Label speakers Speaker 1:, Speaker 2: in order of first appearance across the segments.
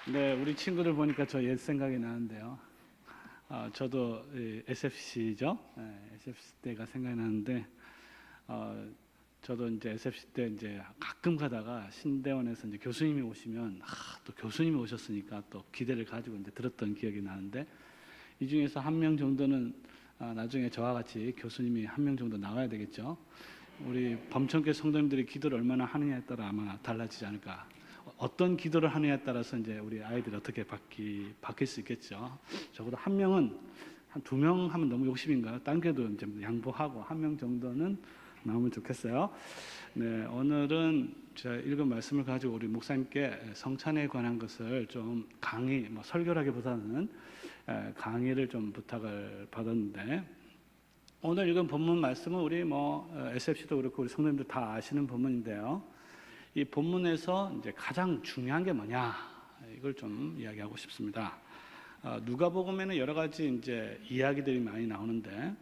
Speaker 1: 네, 우리 친구들 보니까 저 옛 생각이 나는데요. 저도 SFC죠. SFC 때가 생각이 나는데, 저도 이제 SFC 때 이제 가끔 가다가 신대원에서 이제 교수님이 오시면, 또 교수님이 오셨으니까 또 기대를 가지고 이제 들었던 기억이 나는데, 이 중에서 한 명 정도는 나중에 저와 같이 교수님이 한 명 정도 나와야 되겠죠. 우리 범천교회 성도님들이 기도를 얼마나 하느냐에 따라 아마 달라지지 않을까. 어떤 기도를 하느냐에 따라서 이제 우리 아이들이 어떻게 바뀔 수 있겠죠. 적어도 한 명은, 한 두 명 하면 너무 욕심인가요? 딴 교회도 이제 양보하고 한 명 정도는 나오면 좋겠어요. 네, 오늘은 제가 읽은 말씀을 가지고 우리 목사님께 성찬에 관한 것을 좀 강의, 설교라기보다는 강의를 좀 부탁을 받았는데, 오늘 읽은 본문 말씀은 우리 SFC도 그렇고 우리 성도님들 다 아시는 본문인데요. 이 본문에서 이제 가장 중요한 게 뭐냐, 이걸 좀 이야기하고 싶습니다. 누가복음에는 여러 가지 이제 이야기들이 많이 나오는데,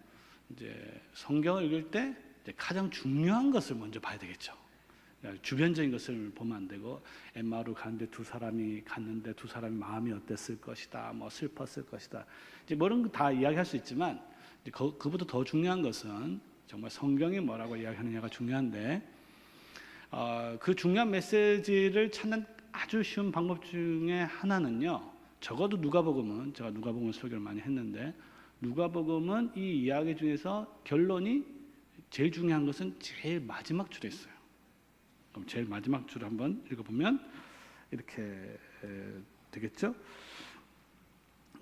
Speaker 1: 이제 성경을 읽을 때 이제 가장 중요한 것을 먼저 봐야 되겠죠. 주변적인 것을 보면 안 되고, 엠마오로 가는데 두 사람이 갔는데 두 사람이 마음이 어땠을 것이다, 슬펐을 것이다, 이제 이런 거 다 이야기할 수 있지만, 그보다 더 중요한 것은 정말 성경이 뭐라고 이야기하느냐가 중요한데, 그 중요한 메시지를 찾는 아주 쉬운 방법 중에 하나는요, 적어도 누가복음은, 제가 누가복음 설교를 많이 했는데, 누가복음은 이 이야기 중에서 결론이 제일 중요한 것은 제일 마지막 줄에 있어요. 그럼 제일 마지막 줄 한번 읽어보면 이렇게 되겠죠?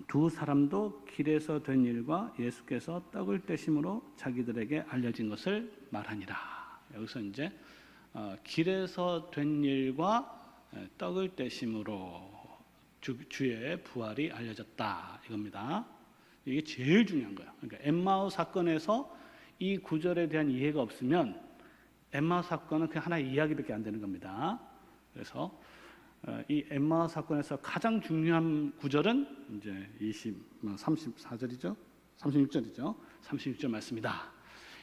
Speaker 1: 두 사람도 길에서 된 일과 예수께서 떡을 떼심으로 자기들에게 알려진 것을 말하니라. 여기서 이제 길에서 된 일과 떡을 떼심으로 주의 부활이 알려졌다, 이겁니다. 이게 제일 중요한 거예요. 그러니까 엠마오 사건에서 이 구절에 대한 이해가 없으면 엠마오 사건은 그냥 하나의 이야기밖에 안 되는 겁니다. 그래서 이 엠마오 사건에서 가장 중요한 구절은 이제 34절이죠, 36절이죠, 36절 말씀이다.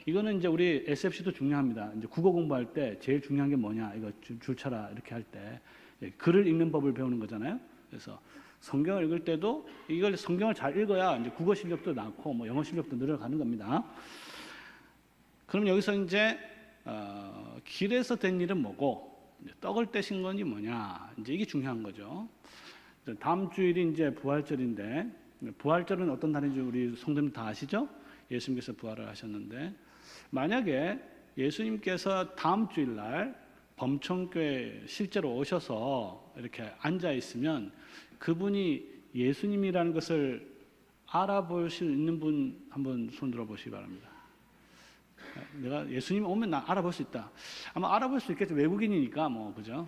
Speaker 1: 이거는 이제 우리 SFC도 중요합니다. 이제 국어 공부할 때 제일 중요한 게 뭐냐, 이거 줄 쳐라 이렇게 할 때 글을 읽는 법을 배우는 거잖아요. 그래서 성경을 읽을 때도 이걸 성경을 잘 읽어야 이제 국어 실력도 낳고 영어 실력도 늘어가는 겁니다. 그럼 여기서 이제 길에서 된 일은 뭐고, 떡을 떼신 건이 뭐냐, 이제 이게 중요한 거죠. 다음 주일이 이제 부활절인데, 부활절은 어떤 날인지 우리 성도님 다 아시죠? 예수님께서 부활을 하셨는데, 만약에 예수님께서 다음 주일날 범천교회 실제로 오셔서 이렇게 앉아 있으면 그분이 예수님이라는 것을 알아볼 수 있는 분 한번 손 들어 보시기 바랍니다. 내가 예수님 오면 나 알아볼 수 있다. 아마 알아볼 수 있겠죠. 외국인이니까 그죠?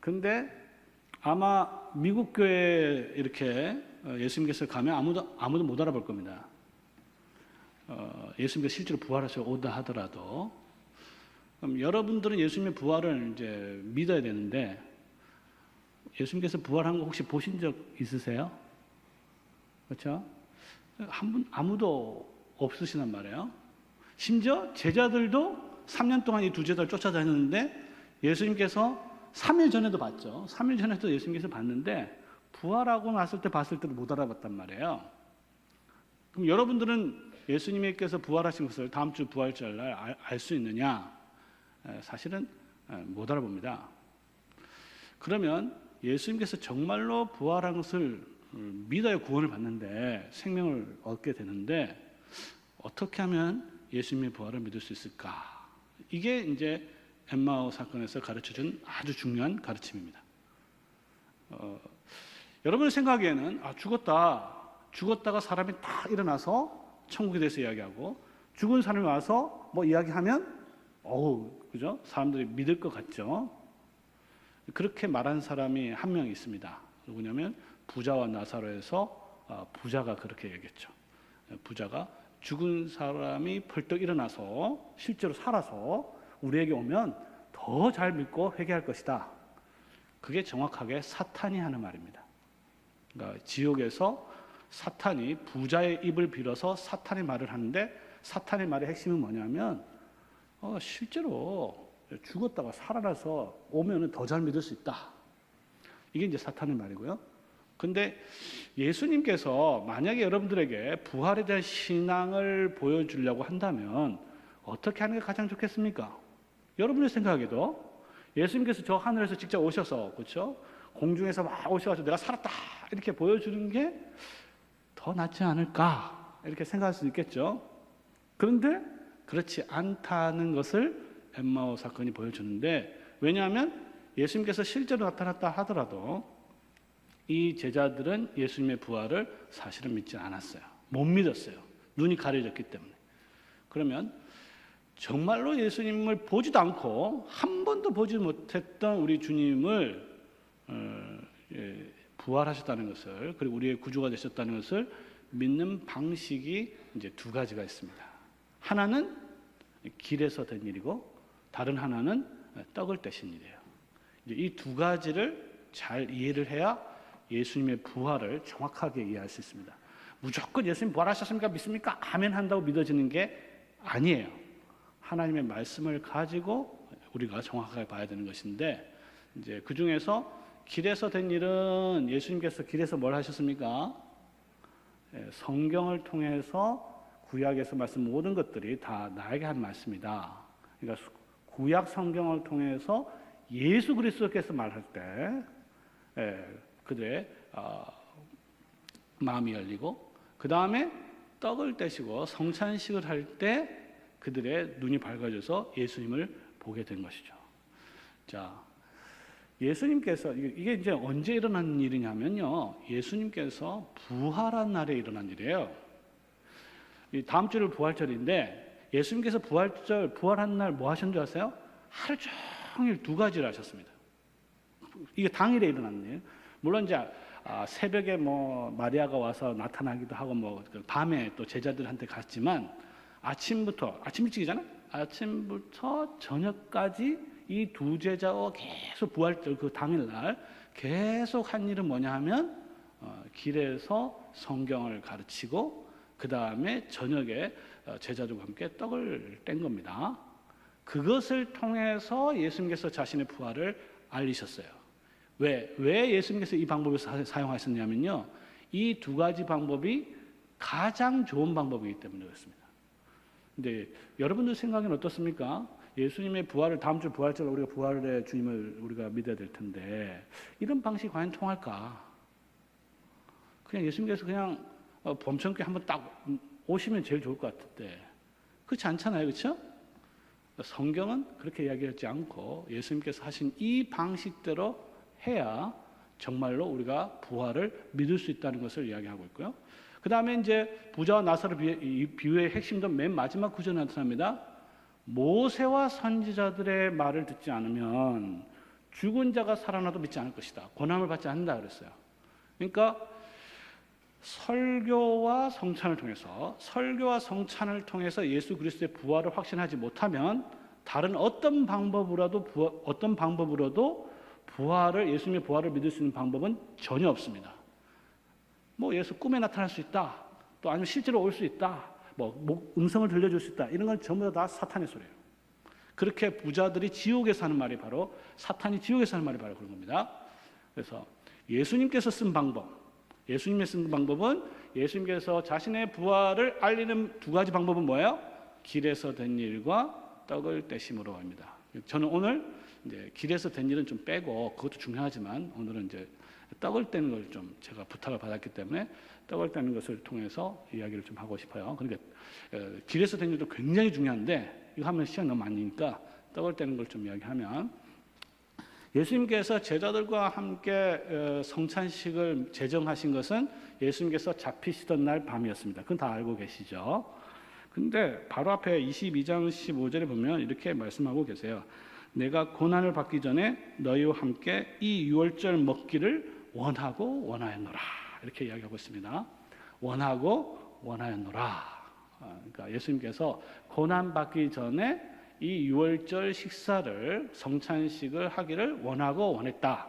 Speaker 1: 근데 아마 미국 교회에 이렇게 예수님께서 가면 아무도 못 알아볼 겁니다. 예수님께서 실제로 부활하셔 오다 하더라도. 그럼 여러분들은 예수님의 부활을 이제 믿어야 되는데, 예수님께서 부활한 거 혹시 보신 적 있으세요? 그렇죠? 아무도 없으시단 말이에요. 심지어 제자들도 3년 동안 이 두 제자를 쫓아다녔는데, 예수님께서 3일 전에도 봤죠. 3일 전에도 예수님께서 봤는데 부활하고 났을 때 봤을 때도 못 알아봤단 말이에요. 그럼 여러분들은 예수님께서 부활하신 것을 다음 주 부활절 날 알 수 있느냐? 사실은 못 알아봅니다. 그러면 예수님께서 정말로 부활한 것을 믿어야 구원을 받는데, 생명을 얻게 되는데, 어떻게 하면 예수님의 부활을 믿을 수 있을까? 이게 이제 엠마오 사건에서 가르쳐준 아주 중요한 가르침입니다. 여러분의 생각에는 죽었다가 사람이 다 일어나서 천국에 대해서 이야기하고, 죽은 사람이 와서 이야기하면 그죠? 사람들이 믿을 것 같죠? 그렇게 말한 사람이 한 명 있습니다. 누구냐면 부자와 나사로에서 부자가 그렇게 얘기했죠. 부자가 죽은 사람이 벌떡 일어나서 실제로 살아서 우리에게 오면 더 잘 믿고 회개할 것이다. 그게 정확하게 사탄이 하는 말입니다. 그러니까 지옥에서 사탄이 부자의 입을 빌어서 사탄의 말을 하는데, 사탄의 말의 핵심은 뭐냐면 실제로 죽었다가 살아나서 오면 더 잘 믿을 수 있다. 이게 이제 사탄의 말이고요. 근데 예수님께서 만약에 여러분들에게 부활에 대한 신앙을 보여주려고 한다면 어떻게 하는 게 가장 좋겠습니까? 여러분의 생각에도 예수님께서 저 하늘에서 직접 오셔서, 그렇죠? 공중에서 막 오셔가지고 내가 살았다 이렇게 보여주는 게 더 낫지 않을까 이렇게 생각할 수 있겠죠. 그런데 그렇지 않다는 것을 엠마오 사건이 보여주는데, 왜냐하면 예수님께서 실제로 나타났다 하더라도 이 제자들은 예수님의 부활을 사실은 믿지 않았어요. 못 믿었어요. 눈이 가려졌기 때문에. 그러면 정말로 예수님을 보지도 않고 한 번도 보지 못했던 우리 주님을 부활하셨다는 것을, 그리고 우리의 구주가 되셨다는 것을 믿는 방식이 이제 두 가지가 있습니다. 하나는 길에서 된 일이고 다른 하나는 떡을 떼신 일이에요. 이제 이 두 가지를 잘 이해를 해야 예수님의 부활을 정확하게 이해할 수 있습니다. 무조건 예수님 부활하셨습니까? 믿습니까? 아멘 한다고 믿어지는 게 아니에요. 하나님의 말씀을 가지고 우리가 정확하게 봐야 되는 것인데, 이제 그 중에서 길에서 된 일은 예수님께서 길에서 뭘 하셨습니까? 성경을 통해서 구약에서 말씀 모든 것들이 다 나에게 한 말씀이다. 그러니까 구약 성경을 통해서 예수 그리스도께서 말할 때 그들의 마음이 열리고, 그 다음에 떡을 떼시고 성찬식을 할 때 그들의 눈이 밝아져서 예수님을 보게 된 것이죠. 자, 예수님께서 이게 이제 언제 일어난 일이냐면요, 예수님께서 부활한 날에 일어난 일이에요. 다음 주를 부활절인데 예수님께서 부활한 날 뭐 하신 줄 아세요? 하루 종일 두 가지를 하셨습니다. 이게 당일에 일어난 일. 물론 이제 새벽에 뭐 마리아가 와서 나타나기도 하고 뭐 밤에 또 제자들한테 갔지만 아침부터, 아침 일찍이잖아요. 아침부터 저녁까지 이 두 제자와 계속 부활절 그 당일날 계속 한 일은 뭐냐 하면 길에서 성경을 가르치고 그 다음에 저녁에 제자들과 함께 떡을 뗀 겁니다. 그것을 통해서 예수님께서 자신의 부활을 알리셨어요. 왜 예수님께서 이 방법을 사용하셨냐면요, 이 두 가지 방법이 가장 좋은 방법이기 때문에 그렇습니다. 근데 여러분들 생각에는 어떻습니까? 예수님의 부활을, 다음 주 부활절 우리가 부활의 주님을 우리가 믿어야 될 텐데 이런 방식이 과연 통할까? 그냥 예수님께서 그냥 범천교에 한번 딱 오시면 제일 좋을 것 같은데 그렇지 않잖아요, 그렇죠? 성경은 그렇게 이야기하지 않고 예수님께서 하신 이 방식대로 해야 정말로 우리가 부활을 믿을 수 있다는 것을 이야기하고 있고요. 그 다음에 이제 부자와 나사로 비유의 핵심도 맨 마지막 구절에 나타납니다. 모세와 선지자들의 말을 듣지 않으면 죽은 자가 살아나도 믿지 않을 것이다. 고난을 받지 않는다 그랬어요. 그러니까 설교와 성찬을 통해서 예수 그리스도의 부활을 확신하지 못하면 다른 어떤 방법으로도 예수님의 부활을 믿을 수 있는 방법은 전혀 없습니다. 뭐 예수 꿈에 나타날 수 있다, 또 아니면 실제로 올 수 있다, 뭐 음성을 들려줄 수 있다, 이런 건 전부 다 사탄의 소리예요. 그렇게 부자들이 지옥에서 하는 말이 바로, 사탄이 지옥에서 하는 말이 바로 그런 겁니다. 그래서 예수님께서 쓴 방법은 예수님께서 자신의 부활을 알리는 두 가지 방법은 뭐예요? 길에서 된 일과 떡을 떼심으로 합니다. 저는 오늘 이제 길에서 된 일은 좀 빼고, 그것도 중요하지만 오늘은 이제 떡을 떼는 걸 좀 제가 부탁을 받았기 때문에 떡을 떼는 것을 통해서 이야기를 좀 하고 싶어요. 그러니까 길에서 된 일도 굉장히 중요한데 이거 하면 시간 너무 많으니까 떡을 떼는 걸 좀 이야기하면, 예수님께서 제자들과 함께 성찬식을 제정하신 것은 예수님께서 잡히시던 날 밤이었습니다. 그건 다 알고 계시죠. 근데 바로 앞에 22장 15절에 보면 이렇게 말씀하고 계세요. 내가 고난을 받기 전에 너희와 함께 이 유월절 먹기를 원하고 원하였노라. 이렇게 이야기하고 있습니다. 원하고 원하였노라. 그러니까 예수님께서 고난 받기 전에 이 유월절 식사를, 성찬식을 하기를 원하고 원했다.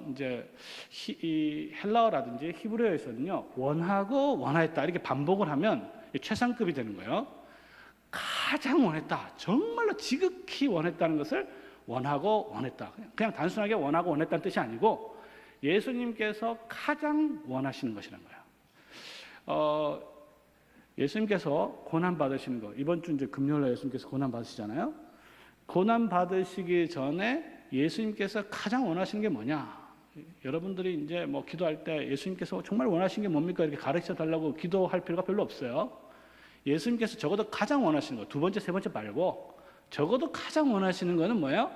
Speaker 1: 이제 이 헬라어라든지 히브리어에서는요, 원하고 원하였다 이렇게 반복을 하면 최상급이 되는 거예요. 가장 원했다, 정말로 지극히 원했다는 것을 원하고 원했다. 그냥 단순하게 원하고 원했다는 뜻이 아니고 예수님께서 가장 원하시는 것이라는 거예요. 예수님께서 고난 받으시는 거, 이번 주 이제 금요일에 예수님께서 고난 받으시잖아요. 고난 받으시기 전에 예수님께서 가장 원하시는 게 뭐냐? 여러분들이 이제 뭐 기도할 때 예수님께서 정말 원하시는 게 뭡니까? 이렇게 가르쳐 달라고 기도할 필요가 별로 없어요. 예수님께서 적어도 가장 원하시는 거, 두 번째, 세 번째 말고 적어도 가장 원하시는 거는 뭐예요?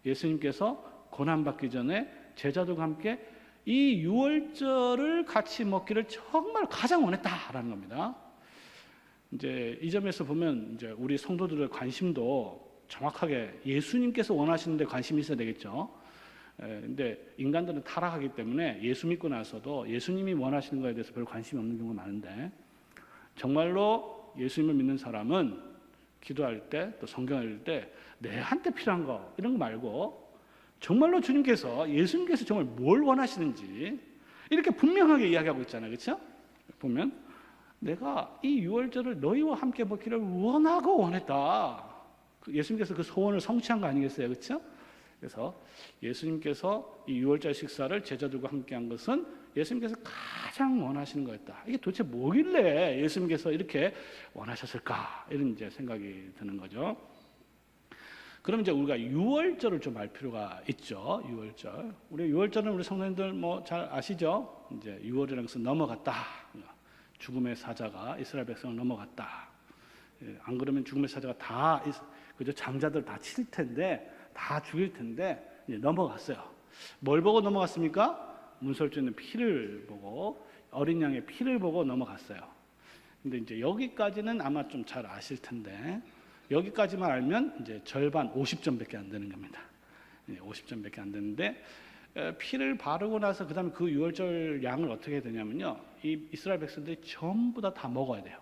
Speaker 1: 예수님께서 고난 받기 전에 제자들과 함께 이 유월절을 같이 먹기를 정말 가장 원했다라는 겁니다. 이제 이 점에서 보면 이제 우리 성도들의 관심도 정확하게 예수님께서 원하시는데 관심이 있어야 되겠죠. 근데 인간들은 타락하기 때문에 예수 믿고 나서도 예수님이 원하시는 거에 대해서 별 관심이 없는 경우가 많은데, 정말로 예수님을 믿는 사람은 기도할 때 또 성경을 읽을 때 내한테 필요한 거 이런 거 말고 정말로 예수님께서 정말 뭘 원하시는지 이렇게 분명하게 이야기하고 있잖아요. 그렇죠? 보면 내가 이 유월절을 너희와 함께 먹기를 원하고 원했다. 예수님께서 그 소원을 성취한 거 아니겠어요? 그렇죠? 그래서 예수님께서 이 유월절 식사를 제자들과 함께 한 것은 예수님께서 가장 원하시는 거였다. 이게 도대체 뭐길래 예수님께서 이렇게 원하셨을까? 이런 이제 생각이 드는 거죠. 그럼 이제 우리가 유월절을 좀 알 필요가 있죠. 유월절. 우리 유월절은 우리 성도님들 뭐 잘 아시죠? 이제 유월이라는 것은 넘어갔다. 죽음의 사자가 이스라엘 백성을 넘어갔다. 안 그러면 죽음의 사자가 다 그죠? 장자들 다 칠 텐데, 다 죽일 텐데 이제 넘어갔어요. 뭘 보고 넘어갔습니까? 문설주에 있는 피를 보고, 어린 양의 피를 보고 넘어갔어요. 근데 이제 여기까지는 아마 좀 잘 아실 텐데, 여기까지만 알면 이제 절반 50점밖에 안 되는 겁니다. 50점밖에 안 되는데, 피를 바르고 나서 그다음에 그 유월절 양을 어떻게 해야 되냐면요, 이 이스라엘 백성들이 전부 다 먹어야 돼요.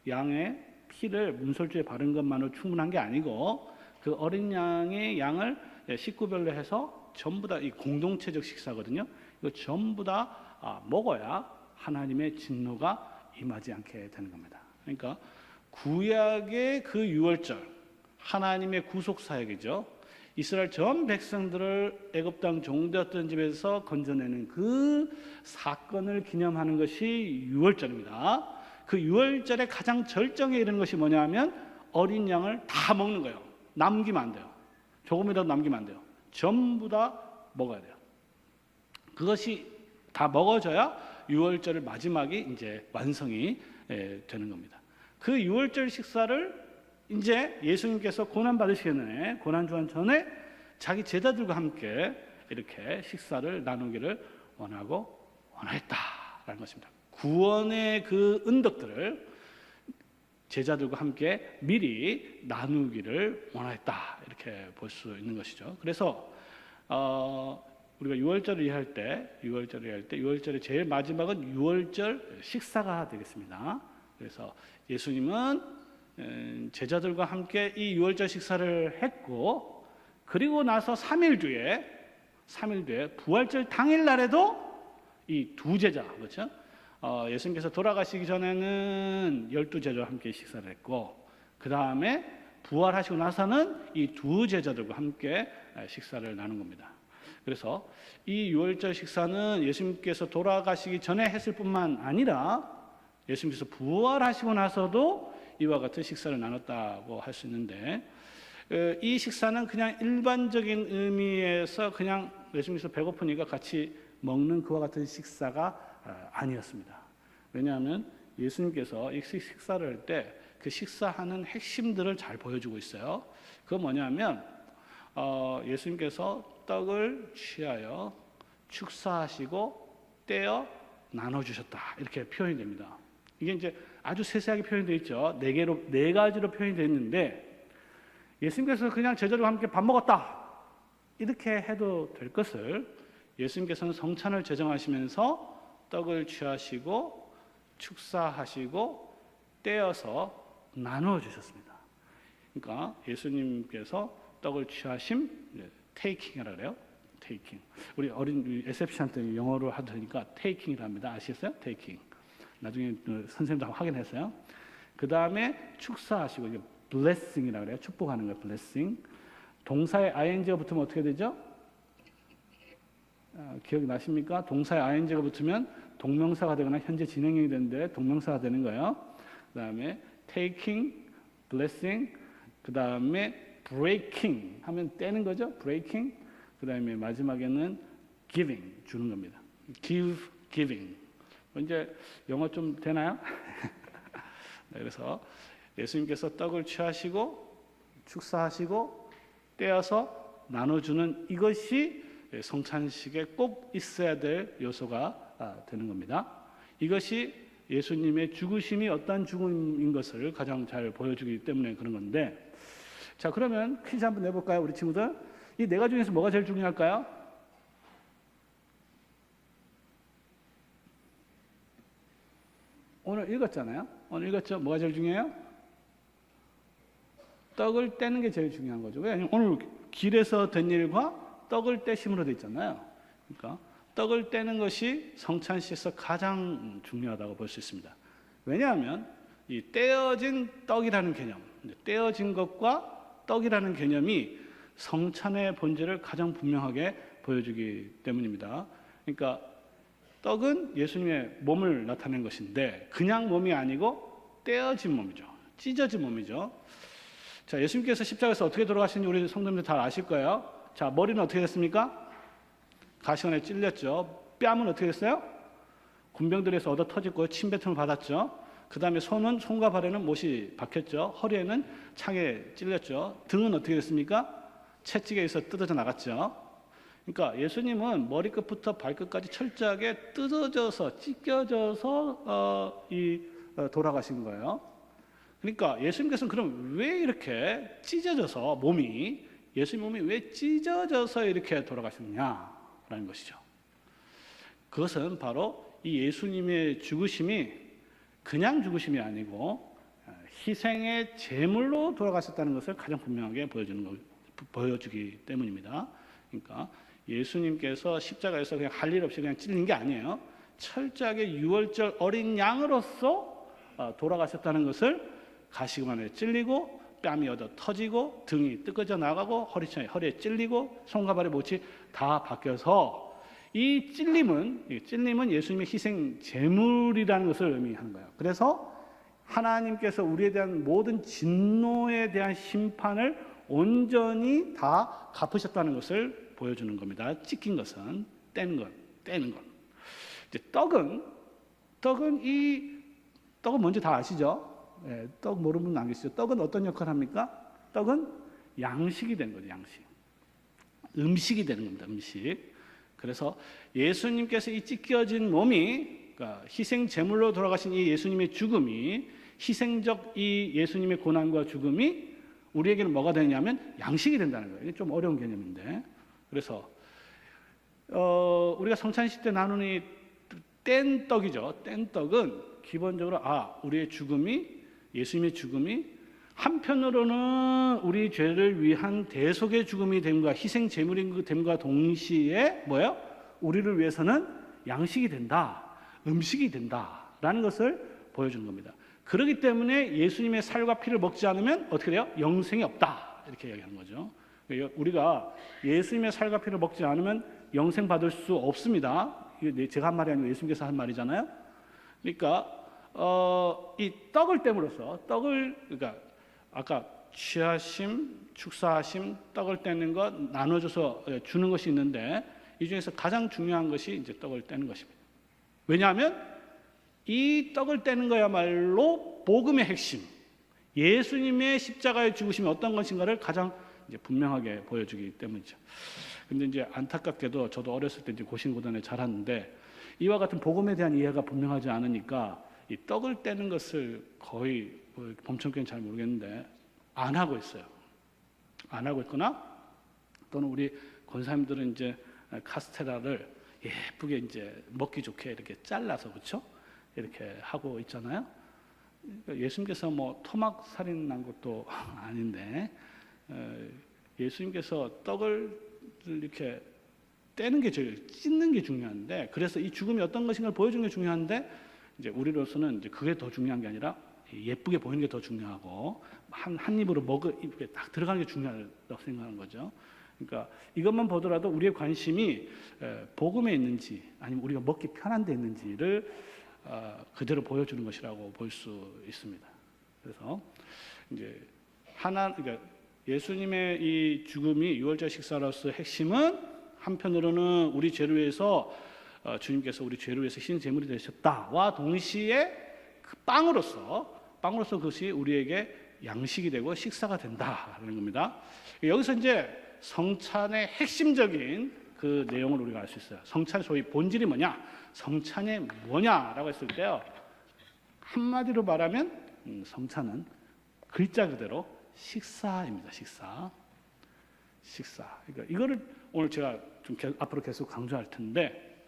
Speaker 1: 양의 피를 문설주에 바른 것만으로 충분한 게 아니고, 그 어린 양의 양을 식구별로 해서 전부 다 이 공동체적 식사거든요. 이거 전부 다 먹어야 하나님의 진노가 임하지 않게 되는 겁니다. 그러니까 구약의 그 유월절, 하나님의 구속 사역이죠. 이스라엘 전 백성들을 애굽 땅 종되었던 집에서 건져내는 그 사건을 기념하는 것이 유월절입니다. 그 유월절의 가장 절정에 이르는 것이 뭐냐면 어린 양을 다 먹는 거예요. 남기면 안 돼요. 조금이라도 남기면 안 돼요. 전부 다 먹어야 돼요. 그것이 다 먹어져야 유월절 마지막이 이제 완성이 되는 겁니다. 그 유월절 식사를 이제 예수님께서 고난 받으시기 전에, 고난 주한 전에 자기 제자들과 함께 이렇게 식사를 나누기를 원하고 원했다라는 것입니다. 구원의 그 은덕들을 제자들과 함께 미리 나누기를 원했다, 이렇게 볼 수 있는 것이죠. 그래서 우리가 유월절을 이해할 때 유월절의 제일 마지막은 유월절 식사가 되겠습니다. 그래서 예수님은 제자들과 함께 이 유월절 식사를 했고, 그리고 나서 3일 뒤에 부활절 당일날에도 이 두 제자, 그렇죠? 예수님께서 돌아가시기 전에는 12제자와 함께 식사를 했고, 그 다음에 부활하시고 나서는 이 두 제자들과 함께 식사를 나눈 겁니다. 그래서 이 유월절 식사는 예수님께서 돌아가시기 전에 했을 뿐만 아니라 예수님께서 부활하시고 나서도 이와 같은 식사를 나눴다고 할 수 있는데, 이 식사는 그냥 일반적인 의미에서 그냥 예수님께서 배고프니까 같이 먹는 그와 같은 식사가 아니었습니다. 왜냐하면 예수님께서 이 식사를 할 때 그 식사하는 핵심들을 잘 보여주고 있어요. 그건 뭐냐면 예수님께서 떡을 취하여 축사하시고 떼어 나눠주셨다, 이렇게 표현이 됩니다. 이게 이제 아주 세세하게 표현되어 있죠. 네 가지로 표현이 되어 있는데, 예수님께서 그냥 제자들과 함께 밥 먹었다 이렇게 해도 될 것을 예수님께서는 성찬을 제정하시면서 떡을 취하시고 축사하시고 떼어서 나누어 주셨습니다. 그러니까 예수님께서 떡을 취하심, 테이킹이라고 그래요. 테이킹. 우리 어린 SFC한테 영어로 하니까 테이킹이라 합니다. 아시겠어요? 테이킹. 나중에 선생님도 확인했어요. 그 다음에 축사하시고, 이게 blessing이라고 그래요. 축복하는 거예요. blessing. 동사에 ing가 붙으면 어떻게 되죠? 기억나십니까? 동사에 ing가 붙으면 동명사가 되거나 현재 진행형이 되는데 동명사가 되는 거예요. 그 다음에 taking, blessing, 그 다음에 breaking 하면 떼는 거죠. breaking. 그 다음에 마지막에는 giving, 주는 겁니다. give, giving. 이제 영어 좀 되나요? 네, 그래서 예수님께서 떡을 취하시고 축사하시고 떼어서 나눠주는 이것이 성찬식에 꼭 있어야 될 요소가 되는 겁니다. 이것이 예수님의 죽으심이 어떠한 죽음인 것을 가장 잘 보여주기 때문에 그런 건데, 자, 그러면 퀴즈 한번 내볼까요, 우리 친구들? 이 네 가지 중에서 뭐가 제일 중요할까요? 오늘 읽었잖아요. 오늘 읽었죠? 뭐가 제일 중요해요? 떡을 떼는 게 제일 중요한 거죠. 왜냐하면 오늘 길에서 된 일과 떡을 떼심으로 되어 있잖아요. 그러니까 떡을 떼는 것이 성찬식에서 가장 중요하다고 볼 수 있습니다. 왜냐하면 이 떼어진 떡이라는 개념, 떼어진 것과 떡이라는 개념이 성찬의 본질을 가장 분명하게 보여주기 때문입니다. 그러니까 떡은 예수님의 몸을 나타낸 것인데 그냥 몸이 아니고 떼어진 몸이죠. 찢어진 몸이죠. 자, 예수님께서 십자가에서 어떻게 돌아가시는지 우리 성도님들 다 아실 거예요. 자, 머리는 어떻게 됐습니까? 가시관에 찔렸죠. 뺨은 어떻게 됐어요? 군병들에서 얻어 터졌고 침뱉음을 받았죠. 그 다음에 손과 발에는 못이 박혔죠. 허리에는 창에 찔렸죠. 등은 어떻게 됐습니까? 채찍에서 뜯어져 나갔죠. 그러니까 예수님은 머리끝부터 발끝까지 철저하게 뜯어져서 찢겨져서 돌아가신 거예요. 그러니까 예수님께서는 그럼 왜 이렇게 찢어져서 예수님 몸이 왜 찢어져서 이렇게 돌아가셨냐라는 것이죠. 그것은 바로 이 예수님의 죽으심이 그냥 죽으심이 아니고 희생의 제물로 돌아가셨다는 것을 가장 분명하게 보여주기 때문입니다. 그러니까 예수님께서 십자가에서 그냥 할 일 없이 그냥 찔린 게 아니에요. 철저하게 유월절 어린 양으로서 돌아가셨다는 것을 가시관에 찔리고 뺨이 얻어 터지고 등이 뜯어져 나가고 허리에 찔리고 손과 발에 못이 다 바뀌어서 이 찔림은 예수님의 희생 제물이라는 것을 의미하는 거예요. 그래서 하나님께서 우리에 대한 모든 진노에 대한 심판을 온전히 다 갚으셨다는 것을 보여주는 겁니다. 찢긴 것은 떼는 것. 이제 떡은 뭔지 다 아시죠? 네, 떡 모르는 분 안 계시죠? 떡은 어떤 역할을 합니까? 떡은 양식이 되는 거죠. 양식. 음식이 되는 겁니다. 음식. 그래서 예수님께서 이 찢겨진 몸이, 그러니까 희생 제물로 돌아가신 이 예수님의 죽음이, 희생적 이 예수님의 고난과 죽음이 우리에게는 뭐가 되냐면 양식이 된다는 거예요. 이게 좀 어려운 개념인데. 그래서 우리가 성찬식 때 나누는 뗀 떡이죠. 뗀 떡은 기본적으로 우리의 죽음이, 예수님의 죽음이 한편으로는 우리 죄를 위한 대속의 죽음이 됨과 희생 제물인 됨과 동시에 뭐예요? 우리를 위해서는 양식이 된다, 음식이 된다라는 것을 보여주는 겁니다. 그렇기 때문에 예수님의 살과 피를 먹지 않으면 어떻게 돼요? 영생이 없다, 이렇게 이야기하는 거죠. 우리가 예수님의 살과 피를 먹지 않으면 영생 받을 수 없습니다. 제가 한 말이 아니고 예수님께서 한 말이잖아요. 그러니까 이 떡을 떼므로써 그러니까 아까 취하심, 축사하심, 떡을 떼는 것 나눠줘서 주는 것이 있는데 이 중에서 가장 중요한 것이 이제 떡을 떼는 것입니다. 왜냐하면 이 떡을 떼는 거야말로 복음의 핵심, 예수님의 십자가의 죽으심이 어떤 것인가를 가장 이제 분명하게 보여주기 때문이죠. 근데 이제 안타깝게도 저도 어렸을 때 이제 고신고단에 자랐는데 이와 같은 복음에 대한 이해가 분명하지 않으니까 이 떡을 떼는 것을 거의 범천교는 잘 모르겠는데 안 하고 있어요. 안 하고 있거나 또는 우리 권사님들은 이제 카스테라를 예쁘게 이제 먹기 좋게 이렇게 잘라서 그렇죠? 이렇게 하고 있잖아요. 예수님께서 뭐 토막 살인 난 것도 아닌데 예수님께서 떡을 이렇게 떼는 게 찢는 게 중요한데, 그래서 이 죽음이 어떤 것인가를 보여주는 게 중요한데 이제 우리로서는 이제 그게 더 중요한 게 아니라 예쁘게 보이는 게 더 중요하고 한 입으로 입에 딱 들어가는 게 중요하다고 생각하는 거죠. 그러니까 이것만 보더라도 우리의 관심이 복음에 있는지 아니면 우리가 먹기 편한 데 있는지를 그대로 보여주는 것이라고 볼 수 있습니다. 그래서 이제 그러니까 예수님의 이 죽음이 유월절 식사로서 핵심은 한편으로는 우리 죄를 위해서 주님께서 우리 죄를 위해서 희생 제물이 되셨다와 동시에 그 빵으로서 그것이 우리에게 양식이 되고 식사가 된다라는 겁니다. 여기서 이제 성찬의 핵심적인 그 내용을 우리가 알 수 있어요. 성찬의 소위 본질이 뭐냐? 성찬이 뭐냐라고 했을 때요. 한마디로 말하면 성찬은 글자 그대로 식사입니다. 식사. 그러니까 이거를 오늘 제가 좀 앞으로 계속 강조할 텐데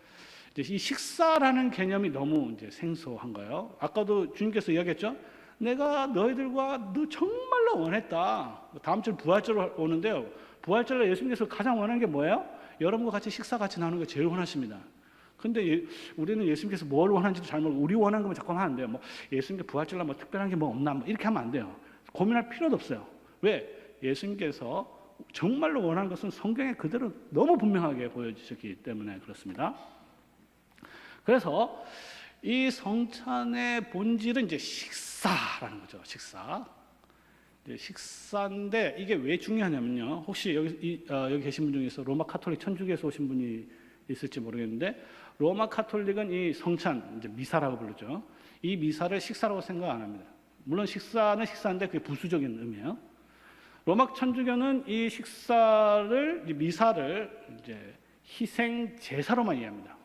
Speaker 1: 이제 이 식사라는 개념이 너무 이제 생소한 거예요. 아까도 주님께서 이야기했죠. 내가 너희들과 너 정말로 원했다. 다음 주 부활절 오는데요. 부활절에 예수님께서 가장 원하는 게 뭐예요? 여러분과 같이 식사 같이 나누는 거 제일 원하십니다. 근데 우리는 예수님께서 뭘 원하는지도 잘 모르고 우리 원하는 것만 자꾸 하면 안 돼요. 뭐 예수님께 부활절날 뭐 특별한 게 뭐 없나 뭐 이렇게 하면 안 돼요. 고민할 필요도 없어요. 왜? 예수님께서 정말로 원하는 것은 성경에 그대로 너무 분명하게 보여주셨기 때문에 그렇습니다. 그래서 이 성찬의 본질은 이제 식사라는 거죠. 식사인데 이게 왜 중요하냐면요. 혹시 여기 계신 분 중에서 로마 카톨릭 천주교에서 오신 분이 있을지 모르겠는데 로마 카톨릭은 이 성찬, 이제 미사라고 부르죠. 이 미사를 식사라고 생각 안 합니다. 물론 식사는 식사인데 그게 부수적인 의미예요. 로마 천주교는 이 미사를 이제 희생 제사로만 이해합니다.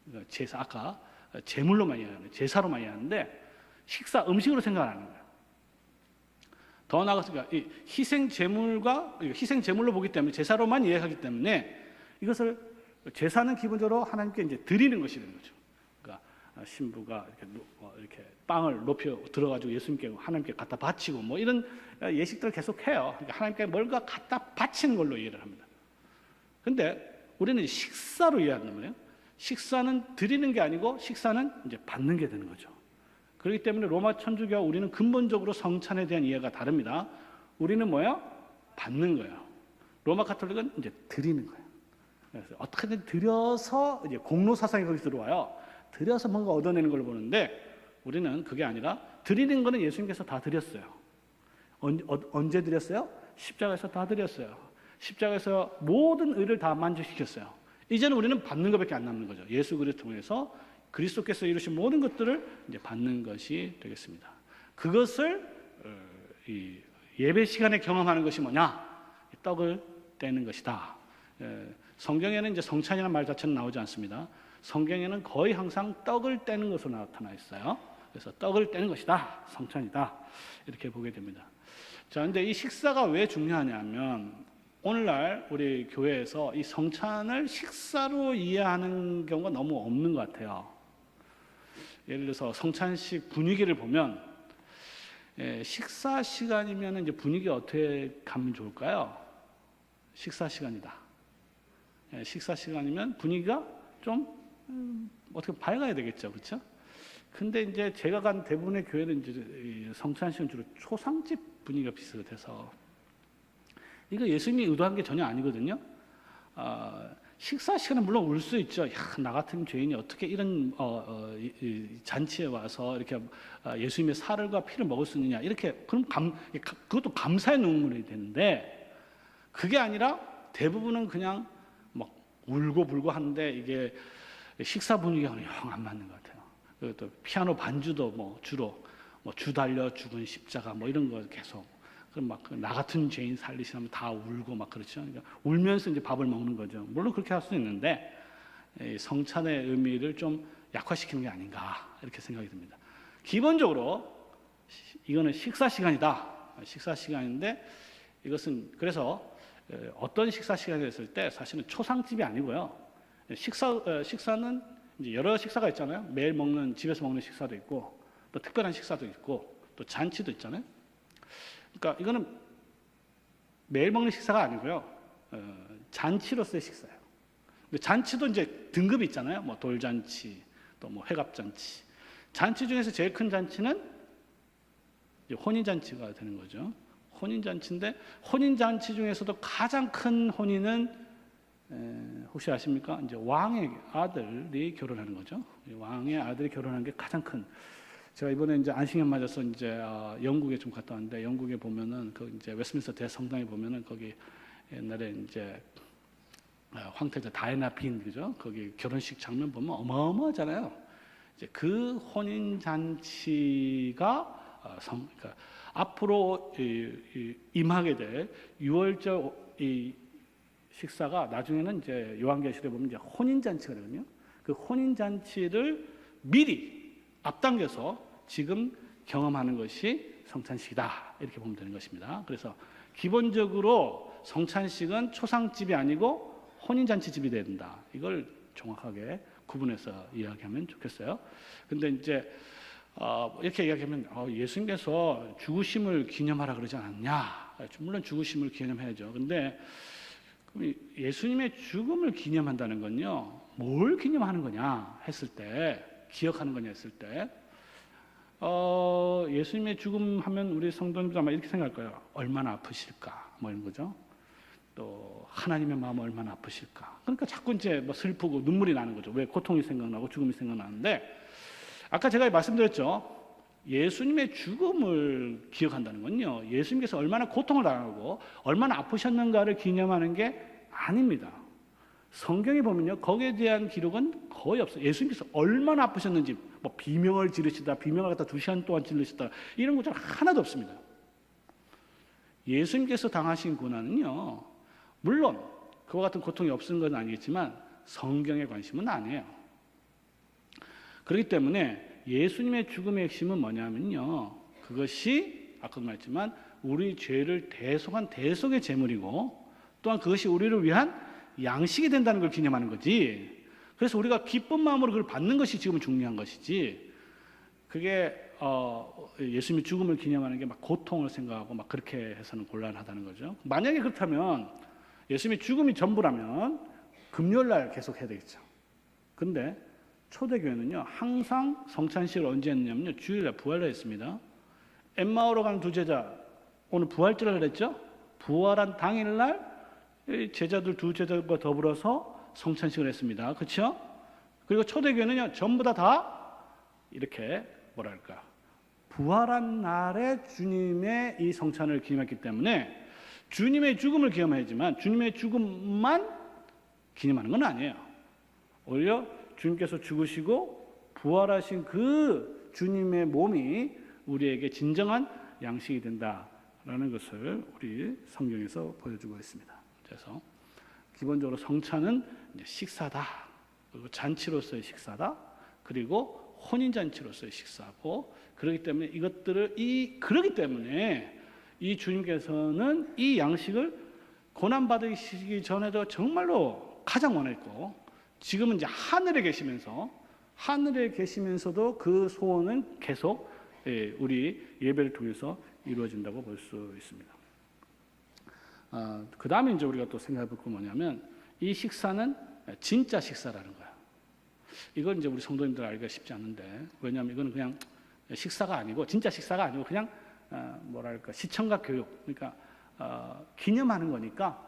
Speaker 1: 그러니까 제사 아까 제물로만 이해하는 제사로만 이해하는데 음식으로 생각 안 하는 거예요. 더 나아가서 이 희생 제물로 보기 때문에 제사로만 이해하기 때문에 이것을 제사는 기본적으로 하나님께 이제 드리는 것이 되는 거죠. 그러니까 신부가 이렇게 빵을 높여 들어가지고 예수님께 하나님께 갖다 바치고 뭐 이런 예식들을 계속 해요. 그러니까 하나님께 뭔가 갖다 바치는 걸로 이해를 합니다. 근데 우리는 식사로 이해한단 말이에요. 식사는 드리는 게 아니고 식사는 이제 받는 게 되는 거죠. 그렇기 때문에 로마 천주교와 우리는 근본적으로 성찬에 대한 이해가 다릅니다. 우리는 뭐예요? 받는 거예요. 로마 카톨릭은 이제 드리는 거예요. 그래서 어떻게든 드려서 이제 공로 사상이 거기 들어와요. 드려서 뭔가 얻어내는 걸 보는데 우리는 그게 아니라 드리는 거는 예수님께서 다 드렸어요. 언제 드렸어요? 십자가에서 다 드렸어요. 십자가에서 모든 의를 다 만족시켰어요. 이제는 우리는 받는 것밖에 안 남는 거죠. 예수 그리스도를 통해서 그리스도께서 이루신 모든 것들을 이제 받는 것이 되겠습니다. 그것을 이 예배 시간에 경험하는 것이 뭐냐? 떡을 떼는 것이다. 성경에는 이제 성찬이라는 말 자체는 나오지 않습니다. 성경에는 거의 항상 떡을 떼는 것으로 나타나 있어요. 그래서 떡을 떼는 것이다. 성찬이다. 이렇게 보게 됩니다. 자, 근데 이 식사가 왜 중요하냐면 오늘날 우리 교회에서 이 성찬을 식사로 이해하는 경우가 너무 없는 것 같아요. 예를 들어서 성찬식 분위기를 보면 식사 시간이면 이제 분위기 어떻게 가면 좋을까요? 식사 시간이다. 식사 시간이면 분위기가 좀 어떻게 밝아야 되겠죠, 그렇죠? 근데 이제 제가 간 대부분의 교회는 이제 성찬식은 주로 초상집 분위기가 비슷해서 이거 예수님이 의도한 게 전혀 아니거든요. 식사 시간은 물론 울 수 있죠. 야, 나 같은 죄인이 어떻게 이런 잔치에 와서 이렇게 예수님의 살과 피를 먹을 수 있느냐 이렇게 그럼 그것도 감사의 눈물이 되는데 그게 아니라 대부분은 그냥 막 울고 불고 하는데 이게 식사 분위기가 영 안 맞는 것 같아요. 그리고 또 피아노 반주도 뭐 주로 뭐 주 달려 죽은 십자가 뭐 이런 거 계속 그럼 막 나 같은 죄인 살리시면 다 울고 막 그렇죠. 그러니까 울면서 이제 밥을 먹는 거죠. 물론 그렇게 할 수 있는데 성찬의 의미를 좀 약화시키는 게 아닌가 이렇게 생각이 듭니다. 기본적으로 이거는 식사 시간이다. 식사 시간인데 이것은 그래서 어떤 식사 시간이 됐을 때 사실은 초상집이 아니고요. 식사는 이제 여러 식사가 있잖아요. 매일 먹는 집에서 먹는 식사도 있고 또 특별한 식사도 있고 또 잔치도 있잖아요. 그러니까 이거는 매일 먹는 식사가 아니고요. 잔치로서의 식사예요. 근데 잔치도 이제 등급이 있잖아요. 뭐 돌잔치, 또 뭐 회갑잔치. 잔치 중에서 제일 큰 잔치는 이제 혼인잔치가 되는 거죠. 혼인잔치인데 혼인잔치 중에서도 가장 큰 혼인은 혹시 아십니까? 이제 왕의 아들이 결혼하는 거죠. 왕의 아들이 결혼하는 게 가장 큰. 제가 이번에 이제 안식년 맞아서 이제 영국에 좀 갔다 왔는데 영국에 보면은 그 이제 웨스트민스터 대성당에 보면은 거기 옛날에 이제 황태자 다이애나 빈 그죠? 거기 결혼식 장면 보면 어마어마하잖아요. 이제 그 혼인 잔치가 그러니까 앞으로 임하게 될 6월절 이 식사가 나중에는 이제 요한계시록에 보면 이제 혼인 잔치가 되거든요. 그 혼인 잔치를 미리 앞당겨서 지금 경험하는 것이 성찬식이다 이렇게 보면 되는 것입니다. 그래서 기본적으로 성찬식은 초상집이 아니고 혼인잔치집이 된다. 이걸 정확하게 구분해서 이야기하면 좋겠어요. 근데 이제 이렇게 이야기하면 예수님께서 죽으심을 기념하라 그러지 않았냐? 물론 죽으심을 기념해야죠. 근데 예수님의 죽음을 기념한다는 건요, 뭘 기념하는 거냐 했을 때, 기억하는 거냐 했을 때, 예수님의 죽음 하면 우리 성도님들 아마 이렇게 생각할 거예요. 얼마나 아프실까? 뭐 이런 거죠. 또 하나님의 마음 얼마나 아프실까? 그러니까 자꾸 이제 뭐 슬프고 눈물이 나는 거죠. 왜? 고통이 생각나고 죽음이 생각나는데, 아까 제가 말씀드렸죠. 예수님의 죽음을 기억한다는 건요, 예수님께서 얼마나 고통을 당하고 얼마나 아프셨는가를 기념하는 게 아닙니다. 성경에 보면요, 거기에 대한 기록은 거의 없어요. 예수님께서 얼마나 아프셨는지, 뭐 비명을 지르시다, 비명을 갖다 2시간 동안 지르시다, 이런 것은 하나도 없습니다. 예수님께서 당하신 고난은요, 물론 그와 같은 고통이 없는 건 아니겠지만 성경에 관심은 아니에요. 그렇기 때문에 예수님의 죽음의 핵심은 뭐냐면요, 그것이 아까도 말했지만 우리 죄를 대속한 대속의 제물이고, 또한 그것이 우리를 위한 양식이 된다는 걸 기념하는 거지. 그래서 우리가 기쁜 마음으로 그걸 받는 것이 지금 중요한 것이지, 그게 예수님의 죽음을 기념하는 게 막 고통을 생각하고 막 그렇게 해서는 곤란하다는 거죠. 만약에 그렇다면 예수님의 죽음이 전부라면 금요일 날 계속 해야 되겠죠. 근데 초대교회는요, 항상 성찬식을 언제 했냐면요, 주일날 부활을 했습니다. 엠마오로 가는 두 제자, 오늘 부활절을 했죠. 부활한 당일날 제자들 두 제자들과 더불어서 성찬식을 했습니다. 그렇죠? 그리고 초대교회는요, 전부 다 이렇게 뭐랄까, 부활한 날에 주님의 이 성찬을 기념했기 때문에 주님의 죽음을 기념해야지만 주님의 죽음만 기념하는 건 아니에요. 오히려 주님께서 죽으시고 부활하신 그 주님의 몸이 우리에게 진정한 양식이 된다라는 것을 우리 성경에서 보여주고 있습니다. 그래서 기본적으로 성찬은 식사다, 그리고 잔치로서의 식사다, 그리고 혼인잔치로서의 식사고, 그렇기 때문에 그렇기 때문에 이 주님께서는 이 양식을 고난받으시기 전에도 정말로 가장 원했고, 지금은 이제 하늘에 계시면서도 그 소원은 계속 우리 예배를 통해서 이루어진다고 볼 수 있습니다. 그 다음에 이제 우리가 또 생각해 볼 건 뭐냐면, 이 식사는 진짜 식사라는 거예요. 이건 이제 우리 성도님들 알기가 쉽지 않은데, 왜냐하면 이건 그냥 식사가 아니고, 진짜 식사가 아니고 그냥 뭐랄까, 시청각 교육, 그러니까 기념하는 거니까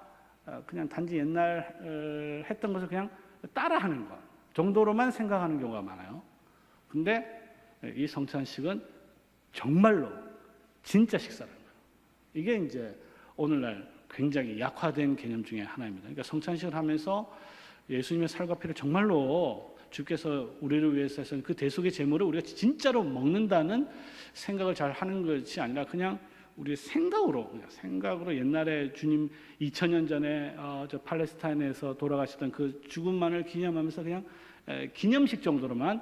Speaker 1: 그냥 단지 옛날 했던 것을 그냥 따라하는 것 정도로만 생각하는 경우가 많아요. 근데 이 성찬식은 정말로 진짜 식사라는 거예요. 이게 이제 오늘날 굉장히 약화된 개념 중에 하나입니다. 그러니까 성찬식을 하면서 예수님의 살과 피를 정말로 주께서 우리를 위해서 하신 그 대속의 제물을 우리가 진짜로 먹는다는 생각을 잘 하는 것이 아니라, 그냥 우리의 생각으로 옛날에 주님 2000년 전에 저 팔레스타인에서 돌아가시던 그 죽음만을 기념하면서 그냥 기념식 정도로만